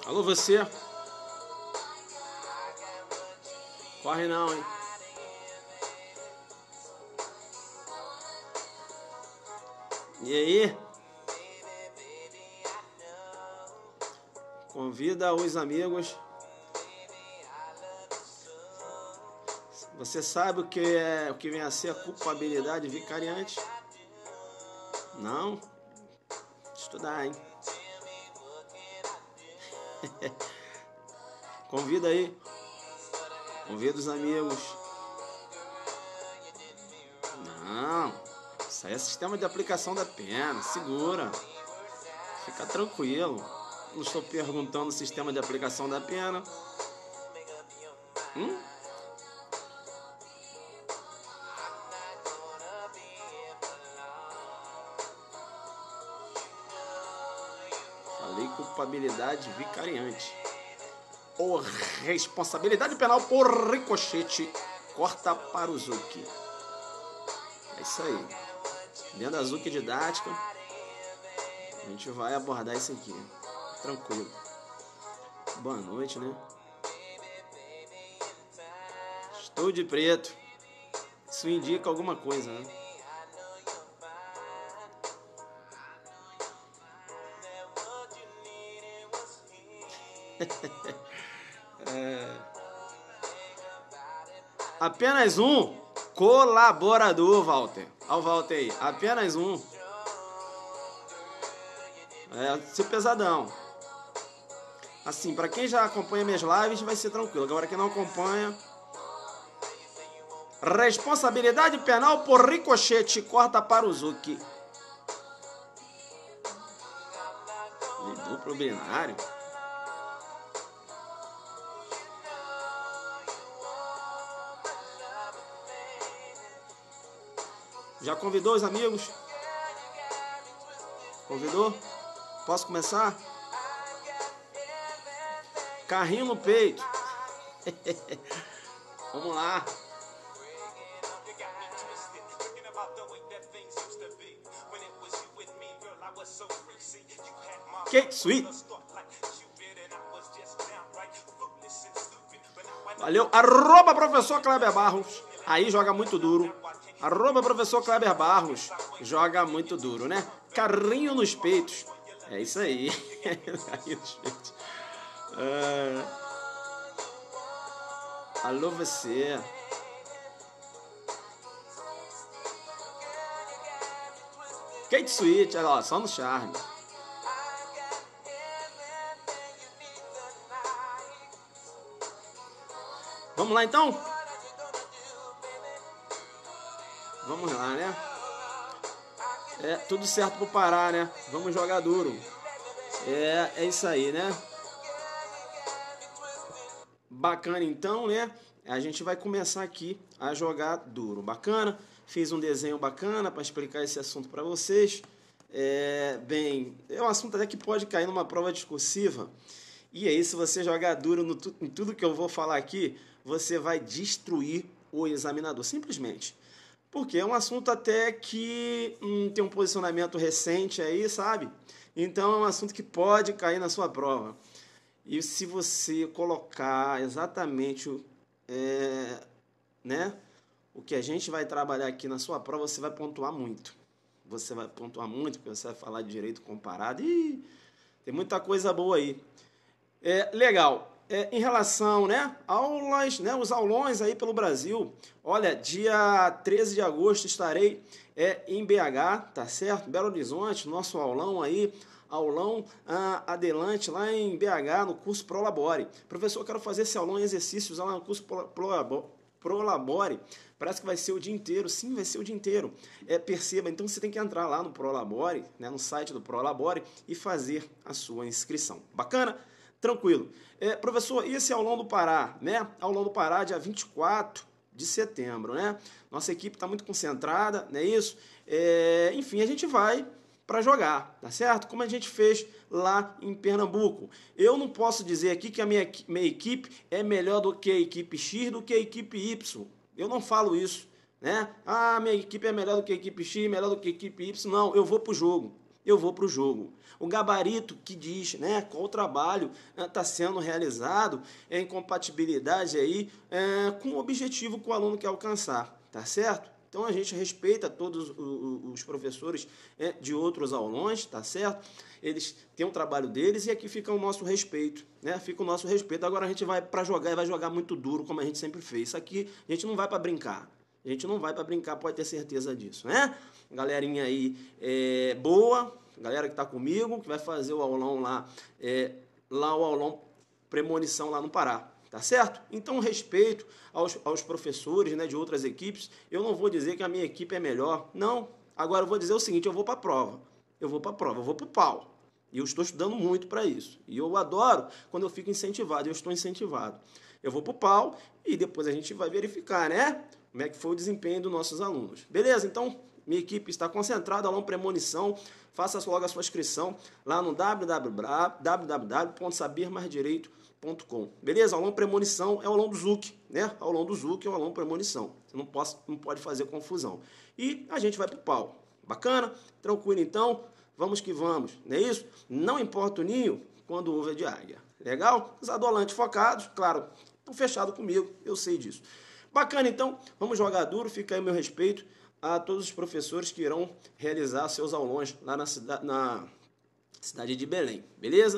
Alô, você. Corre não, hein? E aí? Convida os amigos. Você sabe o que vem a ser a culpabilidade vicariante? Não? Estudar, hein? Convida aí. Convida os amigos. Não. Isso aí é sistema de aplicação da pena. Segura. Fica tranquilo. Não estou perguntando o sistema de aplicação da pena. Falei culpabilidade vicariante. Ou responsabilidade penal por ricochete. Corta para o Zuki. É isso aí. Dentro da Zuki didática, a gente vai abordar isso aqui. Tranquilo. Boa noite, né? Estou de preto. Isso indica alguma coisa, né? Apenas um colaborador, Walter. Olha o Walter aí. Apenas um. Ser pesadão. Assim, pra quem já acompanha minhas lives, vai ser tranquilo. Agora, quem não acompanha... Responsabilidade penal por ricochete. Corta para o Zuki. Duplo binário. Já convidou os amigos? Convidou? Posso começar? Carrinho no peito. Vamos lá. Kate Sweet. Valeu. @ professor Kleber Barros. Aí joga muito duro. @ professor Kleber Barros. Joga muito duro, né? Carrinho nos peitos. É isso aí. Carrinho nos peitos. Alô, você. Kate Sweet, olha lá, só no charme. Vamos lá, então? Vamos lá, né? Tudo certo pro Pará, né? Vamos jogar duro. É isso aí, né? Bacana, então, né? A gente vai começar aqui a jogar duro. Bacana? Fiz um desenho bacana para explicar esse assunto para vocês. Bem, é um assunto até que pode cair numa prova discursiva. E aí, se você jogar duro em tudo que eu vou falar aqui, você vai destruir o examinador, simplesmente. Porque é um assunto até que tem um posicionamento recente aí, sabe? Então, é um assunto que pode cair na sua prova. E se você colocar exatamente né, o que a gente vai trabalhar aqui na sua prova, você vai pontuar muito. Você vai pontuar muito, porque você vai falar de direito comparado. E tem muita coisa boa aí. Legal. Em relação, né, aulas, né, os aulões aí pelo Brasil. Olha, dia 13 de agosto estarei em BH, tá certo? Belo Horizonte, nosso aulão aí. Aulão adelante lá em BH, no curso Prolabore. Professor, eu quero fazer esse aulão em exercícios lá no curso Prolabore. Parece que vai ser o dia inteiro. Sim, vai ser o dia inteiro. Perceba, então você tem que entrar lá no Prolabore, né, no site do Prolabore e fazer a sua inscrição. Bacana? Tranquilo. Professor, e esse aulão do Pará, né? Aulão do Pará, dia 24 de setembro, né? Nossa equipe está muito concentrada, não é isso? Enfim, a gente vai para jogar, tá certo? Como a gente fez lá em Pernambuco. Eu não posso dizer aqui que a minha equipe é melhor do que a equipe X, do que a equipe Y. Eu não falo isso, né? Minha equipe é melhor do que a equipe X, melhor do que a equipe Y. Não, eu vou pro jogo. eu vou para o jogo. O gabarito que diz, né, qual o trabalho está sendo realizado em compatibilidade aí, com o objetivo que o aluno quer alcançar, tá certo? Então, a gente respeita todos os professores de outros aulões, tá certo? Eles têm um trabalho deles e aqui fica o nosso respeito, né? Fica o nosso respeito. Agora a gente vai para jogar e vai jogar muito duro, como a gente sempre fez. Isso aqui a gente não vai para brincar. A gente não vai para brincar, pode ter certeza disso, né? Galerinha aí boa, galera que está comigo, que vai fazer o aulão lá o aulão premonição lá no Pará. Tá certo? Então, respeito aos professores, né, de outras equipes. Eu não vou dizer que a minha equipe é melhor. Não. Agora, eu vou dizer o seguinte, eu vou para a prova. Eu vou para o pau. E eu estou estudando muito para isso. E eu adoro quando eu fico incentivado. Eu estou incentivado. Eu vou para o pau e depois a gente vai verificar, né? Como é que foi o desempenho dos nossos alunos. Beleza? Então, minha equipe está concentrada, aulão premonição. Faça logo a sua inscrição lá no www.sabermaisdireito.com. Beleza? Aulão premonição é o aulão do Zuc, né? Aulão do Zuc é o aulão premonição. Você não pode fazer confusão. E a gente vai pro pau. Bacana? Tranquilo então? Vamos que vamos. Não é isso? Não importa o ninho quando o ovo é de águia. Legal? Os adolantes focados, claro, estão fechados comigo, eu sei disso. Bacana então? Vamos jogar duro, fica aí o meu respeito a todos os professores que irão realizar seus aulões lá na cidade de Belém. Beleza?